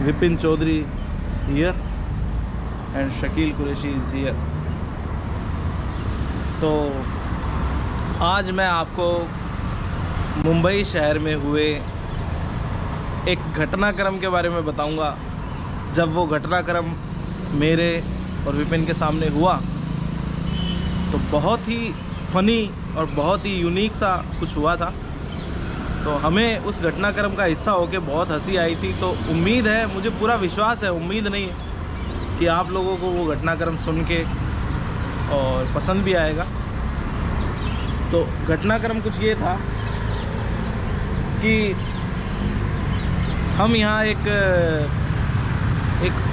Vipin Chaudhary here and Shakeel Qureshi is here. तो आज मैं आपको मुंबई शहर में हुए एक घटनाक्रम के बारे में बताऊंगा। जब वो घटनाक्रम मेरे और विपिन के सामने हुआ तो बहुत ही फ़नी और बहुत ही यूनिक सा कुछ हुआ था। तो हमें उस घटनाक्रम का हिस्सा होकर बहुत हंसी आई थी। तो उम्मीद है, मुझे पूरा विश्वास है, उम्मीद नहीं है कि आप लोगों को वो घटनाक्रम सुन के और पसंद भी आएगा। तो घटनाक्रम कुछ ये था कि हम यहाँ एक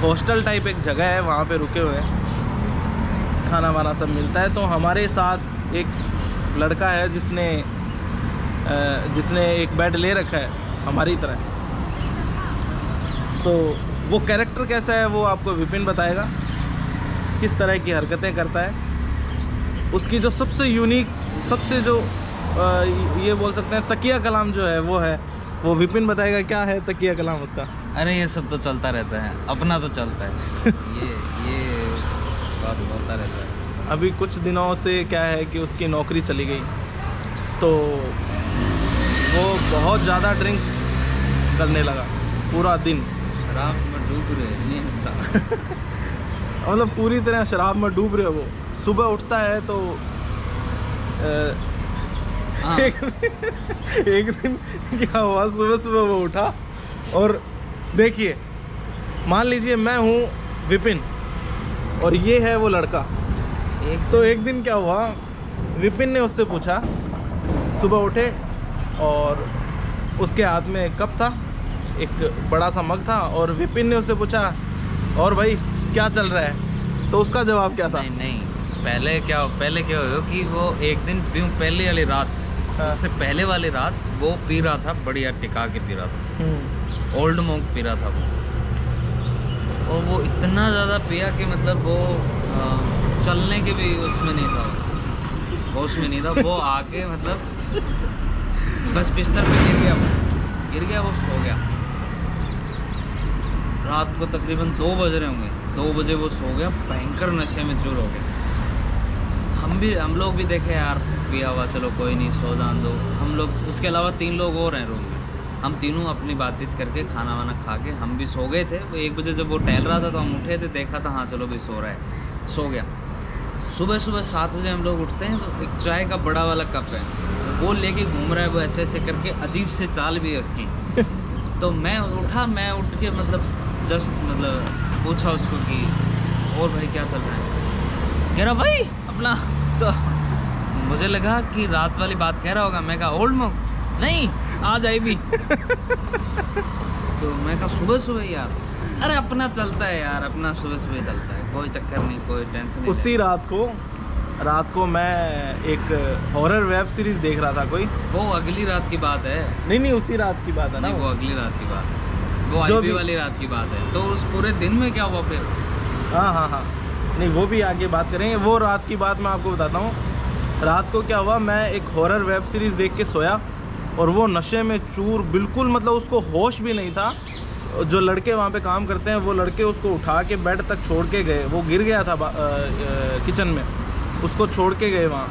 हॉस्टल टाइप एक जगह है, वहाँ पे रुके हुए हैं, खाना वाना सब मिलता है। तो हमारे साथ एक लड़का है जिसने एक बेड ले रखा है हमारी तरह। तो वो कैरेक्टर कैसा है वो आपको विपिन बताएगा, किस तरह की हरकतें करता है। उसकी जो सबसे यूनिक, सबसे जो ये बोल सकते हैं तकिया कलाम जो है वो विपिन बताएगा। क्या है तकिया कलाम उसका? अरे ये सब तो चलता रहता है, अपना तो चलता है। ये बात बोलता रहता है। अभी कुछ दिनों से क्या है कि उसकी नौकरी चली गई, तो वो बहुत ज़्यादा ड्रिंक करने लगा पूरा दिन। शराब में डूब रहे नहीं होता। मतलब पूरी तरह शराब में डूब रहे वो। सुबह उठता है तो एक दिन क्या हुआ, सुबह सुबह वो उठा और देखिए, मान लीजिए मैं हूँ विपिन और ये है वो लड़का। तो एक दिन क्या हुआ, विपिन ने उससे पूछा, सुबह उठे और उसके हाथ में एक कप था, एक बड़ा सा मग था, और विपिन ने उससे पूछा, और भाई क्या चल रहा है? तो उसका जवाब क्या था? नहीं, पहले क्या हुआ कि वो एक दिन पहले वाली रात, उससे पहले वाली रात वो पी रहा था, बढ़िया टिका के पी रहा था, ओल्ड मोंक पी रहा था वो। और वो इतना ज़्यादा पिया कि मतलब वो चलने के भी उसमें नहीं था, होश में नहीं था। वो आके मतलब बस बिस्तर पे गिर गया, वो सो गया। रात को तकरीबन 2 बज रहे होंगे, 2 बजे वो सो गया, भयंकर नशे में चूर हो गया। हम लोग भी देखे यार, पिया हुआ, चलो कोई नहीं, सो जान दो। हम लोग, उसके अलावा 3 लोग और हैं रूम में, हम तीनों अपनी बातचीत करके खाना वाना खा के हम भी सो गए थे। वो 1 बजे जब वो टहल रहा था तो हम उठे थे, देखा था, हाँ चलो भी सो रहा है, सो गया। सुबह 7 बजे हम लोग उठते हैं तो एक चाय का बड़ा वाला कप है, वो लेके घूम रहा है वो ऐसे करके, अजीब से चाल भी है उसकी। तो मैं उठ के मतलब जस्ट पूछा उसको कि और भाई क्या चल रहा है? कह रहा भाई अपना, तो मुझे लगा कि रात वाली बात कह रहा होगा। मैं कहा ओल्ड मोंक नहीं, आज आई भी। तो मैं कहा सुबह यार, अरे अपना चलता है यार, अपना सुबह चलता है, कोई चक्कर नहीं, कोई टेंशन नहीं। उसी रात को मैं एक हॉरर वेब सीरीज देख रहा था कोई। वो अगली रात की बात है। नहीं, उसी रात की बात है ना। वो अगली रात की बात है, वो आईपी वाली रात की बात है। तो उस पूरे दिन में क्या हुआ फिर? हाँ, नहीं वो भी आगे बात करेंगे। वो रात की बात मैं आपको बताता हूँ। रात को क्या हुआ, मैं एक हॉरर वेब सीरीज़ देख के सोया और वो नशे में चूर, बिल्कुल मतलब उसको होश भी नहीं था। जो लड़के वहाँ पे काम करते हैं वो लड़के उसको उठा के बेड तक छोड़ के गए। वो गिर गया था किचन में, उसको छोड़ के गए वहाँ।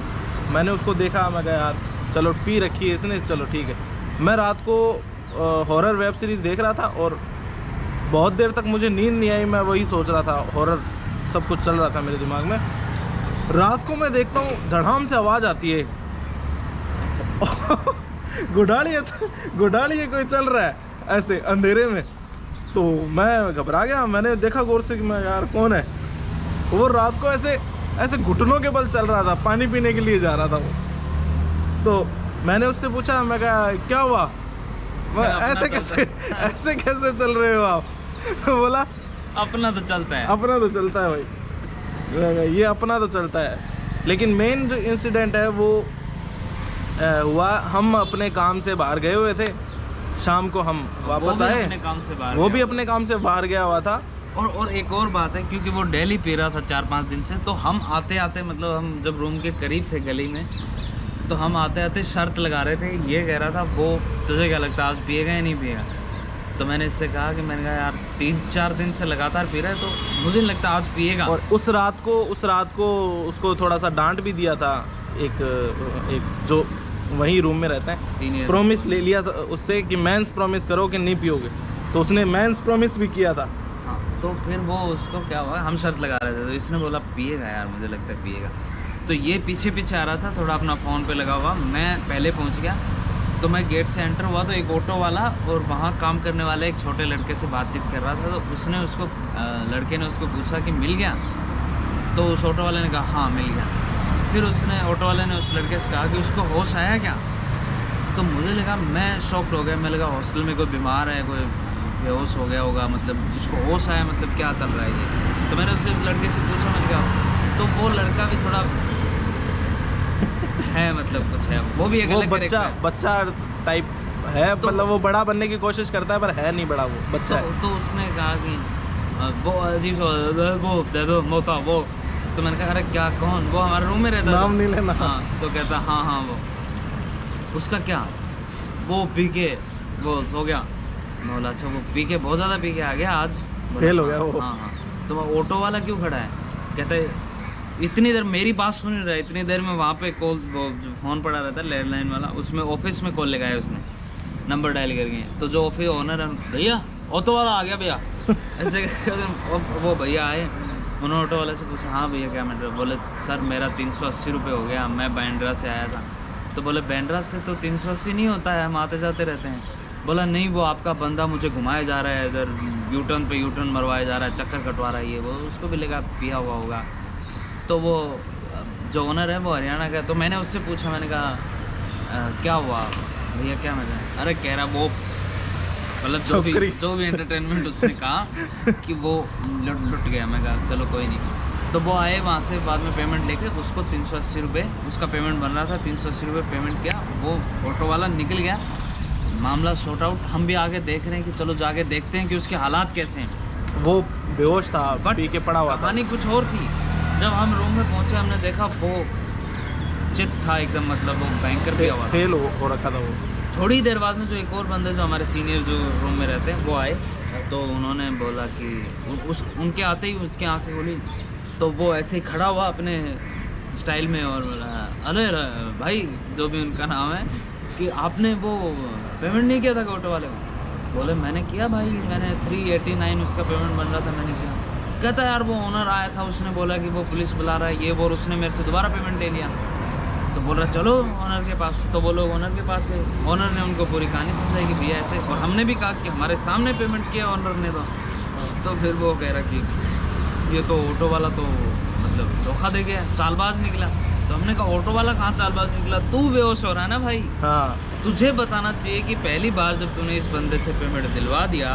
मैंने उसको देखा, मैं कहा यार चलो पी रखी है इसने, चलो ठीक है। मैं रात को हॉरर वेब सीरीज़ देख रहा था और बहुत देर तक मुझे नींद नहीं आई। मैं वही सोच रहा था, हॉरर सब कुछ चल रहा था मेरे दिमाग में। रात को मैं देखता हूँ धड़ाम से आवाज़ आती है, गुडाली कोई चल रहा है ऐसे अंधेरे में। तो मैं घबरा गया, मैंने देखा गौर से कि मैं यार कौन है। वो रात को ऐसे घुटनों के बल चल रहा था, पानी पीने के लिए जा रहा था वो। तो मैंने उससे पूछा, मैं कहा क्या हुआ, ऐसे कैसे चल रहे हो आप? बोला अपना तो चलता है, अपना तो चलता है भाई, ये अपना तो चलता है। लेकिन मेन जो इंसिडेंट है वो हुआ, हम अपने काम से बाहर गए हुए थे, शाम को हम वापस आए, वो भी अपने काम से बाहर गया हुआ था। और एक और बात है, क्योंकि वो डेली पी रहा था 4-5 दिन से, तो हम आते आते मतलब हम जब रूम के करीब थे गली में, तो हम आते आते शर्त लगा रहे थे। ये कह रहा था वो, तुझे क्या लगता है आज पिएगा या नहीं पिएगा? तो मैंने इससे कहा कि मैंने कहा यार 3-4 दिन से लगातार पी रहा है, तो मुझे नहीं लगता आज पिएगा। और उस रात को उसको थोड़ा सा डांट भी दिया था एक जो वहीं रूम में रहता है, सीनियर प्रॉमिस ले लिया था उससे कि मेंस प्रॉमिस करो कि नहीं पियोगे, तो उसने मेंस प्रॉमिस भी किया था। हाँ, तो फिर वो उसको क्या हुआ, हम शर्त लगा रहे थे तो इसने बोला पिएगा यार, मुझे लगता है पिएगा। तो ये पीछे पीछे आ रहा था, थोड़ा अपना फ़ोन पे लगा हुआ, मैं पहले पहुंच गया। तो मैं गेट से एंटर हुआ तो एक ऑटो वाला और वहाँ काम करने वाले एक छोटे लड़के से बातचीत कर रहा था। तो उसने उसको लड़के ने उसको पूछा कि मिल गया, तो उस ऑटो वाले ने कहा हाँ मिल गया। फिर उसने ऑटो वाले ने उस लड़के से कहा कि उसको होश आया क्या। तो मुझे लगा, मैं शॉक्ड हो गया, मैं लगा हॉस्टल में कोई बीमार है, कोई बेहोश हो गया होगा, मतलब जिसको होश आया, मतलब क्या चल रहा है ये। तो मैंने उससे लड़के से पूछा, मैंने कहा, तो वो लड़का भी थोड़ा है, मतलब कुछ है, वो भी एक अलग बच्चा टाइप है, तो मतलब वो बड़ा बनने की कोशिश करता है पर है नहीं बड़ा, वो बच्चा है। तो उसने कहा कि वो अजीब वो दे दो मोता वो। तो मैंने कहा अरे क्या, कौन? वो हमारे रूम में रहता है, नाम नहीं लेना। हाँ, तो कहता हाँ वो उसका क्या, वो पी के वो सो गया। मैं बोला अच्छा, वो पी के बहुत ज़्यादा पी के आ गया आज, फेल हो गया वो। हाँ। तो वो ऑटो वाला क्यों खड़ा है? कहता है इतनी देर मेरी बात सुन नहीं रहा है, इतनी देर में वहाँ पे कॉल, वो जो फ़ोन पड़ा रहता है लैंडलाइन वाला, उसमें ऑफिस में कॉल लगाया उसने, नंबर डायल करके। तो जो ऑफिस ओनर है, भैया ऑटो वाला आ गया भैया ऐसे वो भैया आए, उन्होंने ऑटो वाले से पूछा हाँ भैया क्या मैटर। बोले सर मेरा 380 रुपये हो गया, मैं बांद्रा से आया था। तो बोले बांद्रा से तो 380 नहीं होता है, हम आते जाते रहते हैं। बोला नहीं, वो आपका बंदा मुझे घुमाया जा रहा है, इधर यूटर्न पे यूटर्न मरवाया जा रहा है, चक्कर कटवा रहा है ये वो, उसको भी लगा पिया हुआ होगा। तो वो जो ओनर है वो हरियाणा का है। तो मैंने उससे पूछा, मैंने कहा क्या हुआ भैया, क्या मैटर? अरे कह रहा वो मतलब जो भी एंटरटेनमेंट उसने कहा कि वो लुट गया। मैं कहा चलो कोई नहीं। तो वो आए वहाँ से, बाद में पेमेंट लेके उसको 380 रुपये उसका पेमेंट बन रहा था, 380 रुपये पेमेंट किया, वो ऑटो वाला निकल गया, मामला सॉर्ट आउट। हम भी आगे देख रहे हैं कि चलो जाके देखते हैं कि उसके हालात कैसे हैं। वो बेहोश था, पी के पड़ा हुआ था। कहानी कुछ और थी। जब हम रूम में पहुंचे हमने देखा वो चित था एकदम, मतलब वो बैंकर भी हुआ, फेल हो रखा था वो। थोड़ी देर बाद में जो एक और बंदे जो हमारे सीनियर जो रूम में रहते हैं वो आए, तो उन्होंने बोला कि उनके आते ही उसकी आंखें खुली, तो वो ऐसे ही खड़ा हुआ अपने स्टाइल में और बोला अरे भाई जो भी उनका नाम है, कि आपने वो पेमेंट नहीं किया था ऑटो वाले को। बोले मैंने किया भाई, मैंने 389 उसका पेमेंट बन रहा था, मैंने किया। कहता यार वो ओनर आया था, उसने बोला कि वो पुलिस बुला रहा है ये वो, और उसने मेरे से दोबारा पेमेंट ले लिया। तो बोल रहा चलो ओनर के पास। तो वो लोग ओनर के पास गए, ओनर ने उनको पूरी कहानी समझाई कि भैया ऐसे, और हमने भी कहा कि हमारे सामने पेमेंट किया ओनर ने। तो फिर वो कह रहा कि ये तो ऑटो वाला तो मतलब धोखा दे गया, चालबाज निकला। तो हमने कहा ऑटो वाला कहाँ चालबाज निकला, तू बेहोश हो रहा है ना भाई। हाँ, तुझे बताना चाहिए कि पहली बार जब तूने इस बंदे से पेमेंट दिलवा दिया,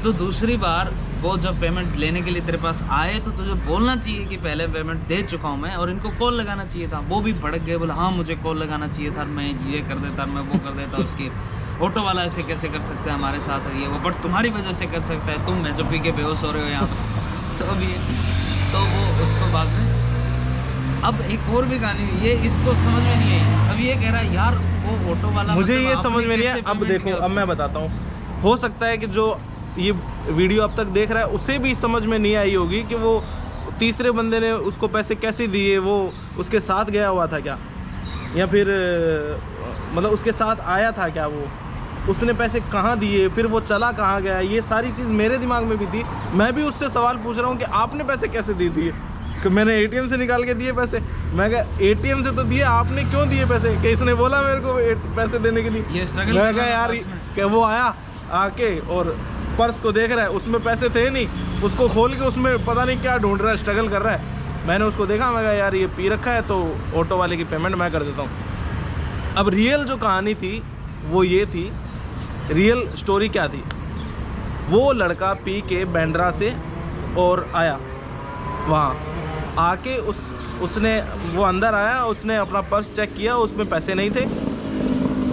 तो दूसरी बार वो जब पेमेंट लेने के लिए तेरे पास आए तो तुझे बोलना चाहिए कि पहले पेमेंट दे चुका हूँ मैं, और इनको कॉल लगाना चाहिए था। वो भी भड़क गए, बोला हाँ मुझे कॉल लगाना चाहिए था, मैं ये कर देता, मैं वो कर देता। उसकी ऑटो वाला ऐसे कैसे कर सकता है हमारे साथ, है ये वो, बट तुम्हारी वजह से कर सकता है, तुम मैं जो पी के बेहोश हो रहे हो यहाँ पर सब ये। तो वो उसको बाद में अब एक और भी कहानी हुई, ये इसको समझ में नहीं आई। अब ये कह रहा है यार वो ऑटो वाला, मुझे मतलब ये समझ में नहीं है। अब देखो, अब मैं बताता हूँ, हो सकता है कि जो ये वीडियो अब तक देख रहा है उसे भी समझ में नहीं आई होगी कि वो तीसरे बंदे ने उसको पैसे कैसे दिए, वो उसके साथ गया हुआ था क्या, या फिर मतलब उसके साथ आया था क्या, वो उसने पैसे कहाँ दिए, फिर वो चला कहाँ गया, ये सारी चीज़ मेरे दिमाग में भी थी। मैं भी उससे सवाल पूछ रहा हूँ कि आपने पैसे कैसे दे दिए, कि मैंने एटीएम से निकाल के दिए पैसे। मैं कहा एटीएम से तो दिए, आपने क्यों दिए पैसे, कि इसने बोला मेरे को पैसे देने के लिए। ये स्ट्रगल, मैं कहा यार कि वो आया आके और पर्स को देख रहा है, उसमें पैसे थे नहीं, उसको खोल के उसमें पता नहीं क्या ढूंढ रहा है, स्ट्रगल कर रहा है। मैंने उसको देखा, मैं कहा यार ये पी रखा है, तो ऑटो वाले की पेमेंट मैं कर देता हूँ। अब रियल जो कहानी थी वो ये थी, रियल स्टोरी क्या थी, वो लड़का पी के बांद्रा से और आया, वहाँ आके उसने वो अंदर आया, उसने अपना पर्स चेक किया, उसमें पैसे नहीं थे।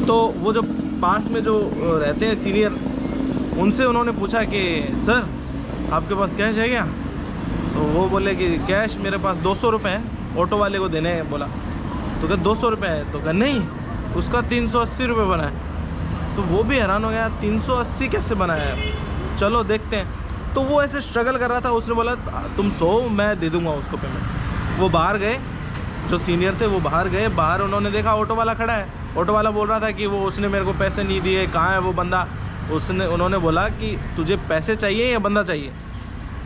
तो वो जो पास में जो रहते हैं सीनियर, उनसे उन्होंने पूछा कि सर आपके पास कैश है क्या। तो वो बोले कि कैश मेरे पास 200 रुपये है, ऑटो वाले को देने बोला। तो क्या 200 रुपये है, तो क्या नहीं, उसका 380 रुपये बना है। तो वो भी हैरान हो गया 380 कैसे बनाया है, चलो देखते हैं। तो वो ऐसे स्ट्रगल कर रहा था, उसने बोला तुम सो, मैं दे दूंगा उसको पेमेंट। वो बाहर गए, जो सीनियर थे वो बाहर गए, बाहर उन्होंने देखा ऑटो वाला खड़ा है। ऑटो वाला बोल रहा था कि वो उसने मेरे को पैसे नहीं दिए, कहाँ है वो बंदा। उन्होंने बोला कि तुझे पैसे चाहिए या बंदा चाहिए?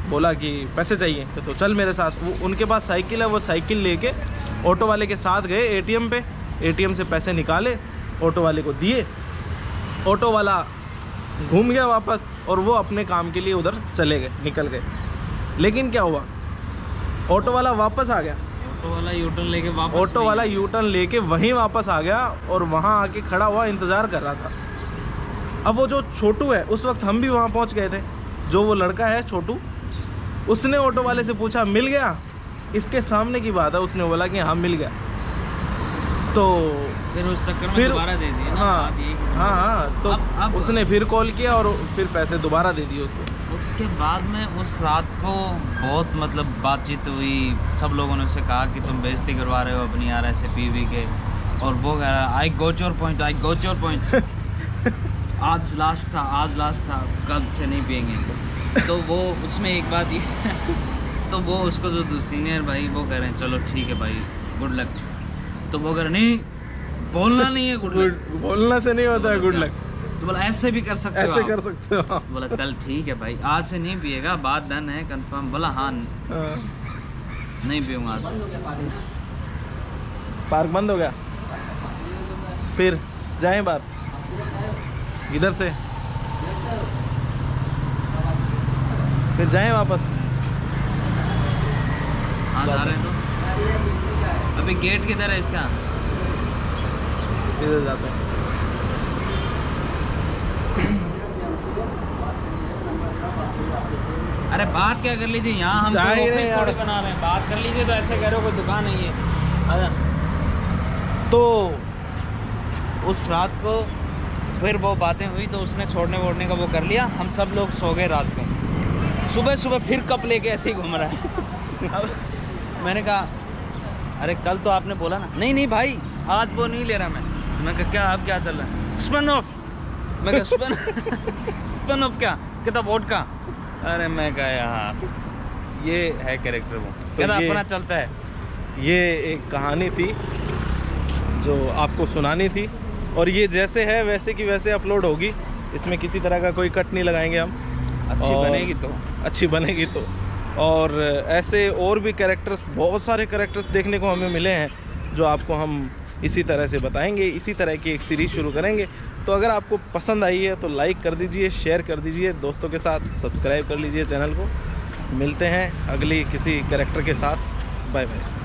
बोला कि पैसे चाहिए। तो चल मेरे साथ। वो उनके पास साइकिल है, वो साइकिल लेके ऑटो वाले के साथ गए एटीएम पे, एटीएम से पैसे निकाले, ऑटो वाले को दिए। ऑटो वाला घूम गया वापस और वो अपने काम के लिए उधर चले गए, निकल गए। लेकिन क्या हुआ, ऑटो वाला वापस आ गया, ऑटो वाला यूटर्न लेके वापस, ऑटो वाला यूटर्न लेके वहीं वापस आ गया और वहाँ आके खड़ा हुआ, इंतज़ार कर रहा था। अब वो जो छोटू है, उस वक्त हम भी वहाँ पहुँच गए थे, जो वो लड़का है छोटू, उसने ऑटो वाले से पूछा मिल गया? इसके सामने की बात है, उसने बोला कि हाँ मिल गया। तो फिर उस चक्कर में दोबारा दे दिया ना। हाँ, तो अब उसने फिर कॉल किया और फिर पैसे दोबारा दे दिए उसको। उसके बाद में उस रात को बहुत मतलब बातचीत हुई, सब लोगों ने उसे कहा कि तुम बेइज्जती करवा रहे हो अपनी यार ऐसे पी के, और वो कह रहा I got your point, I got your point. आज लास्ट था, कल से नहीं पियेंगे। तो वो उसमें एक बात ये तो वो उसको जो सीनियर भाई वो कह रहे हैं चलो ठीक है भाई गुड लक। तो वो कह रहे नहीं, बोलना नहीं है गुड लक, बोलना से नहीं होता है गुड लक। तो बोला ऐसे भी कर सकते हो, ऐसे कर सकते हो। बोला चल ठीक है भाई, आज से नहीं पिएगा, बात डन है कंफर्म। बोला हाँ नहीं पीऊंगा आज से। पार्क बंद हो गया, फिर जाए बाहर इधर से, फिर जाए वापस। हाँ जा रहे हैं। तो अभी गेट किधर है इसका? इधर जाते हैं। अरे बात क्या कर लीजिए, यहाँ हम कोई ऑफिस थोड़ी बना रहे हैं, बात कर लीजिए। तो ऐसे कह रहे हो कोई दुकान नहीं है। तो उस रात को फिर वो बातें हुई, तो उसने छोड़ने वोड़ने का वो कर लिया। हम सब लोग सो गए रात को। सुबह फिर कप लेके ऐसे ही घूम रहा है। अब मैंने कहा अरे कल तो आपने बोला ना। नहीं भाई आज वो नहीं ले रहा मैं कहा क्या अब क्या चल रहा है? Spun off. मैं कहा स्पन ऑफ क्या? कहता वोडका। अरे मैं कहा यार ये है कैरेक्टर। वो कहता अपना चलता है। ये एक कहानी थी जो आपको सुनानी थी, और ये जैसे है वैसे की वैसे अपलोड होगी। इसमें किसी तरह का कोई कट नहीं लगाएंगे हम। अच्छी बनेगी तो। और ऐसे और भी कैरेक्टर्स, बहुत सारे कैरेक्टर्स देखने को हमें मिले हैं, जो आपको हम इसी तरह से बताएंगे। इसी तरह की एक सीरीज़ शुरू करेंगे। तो अगर आपको पसंद आई है तो लाइक कर दीजिए, शेयर कर दीजिए दोस्तों के साथ, सब्सक्राइब कर लीजिए चैनल को। मिलते हैं अगली किसी कैरेक्टर के साथ। Bye bye.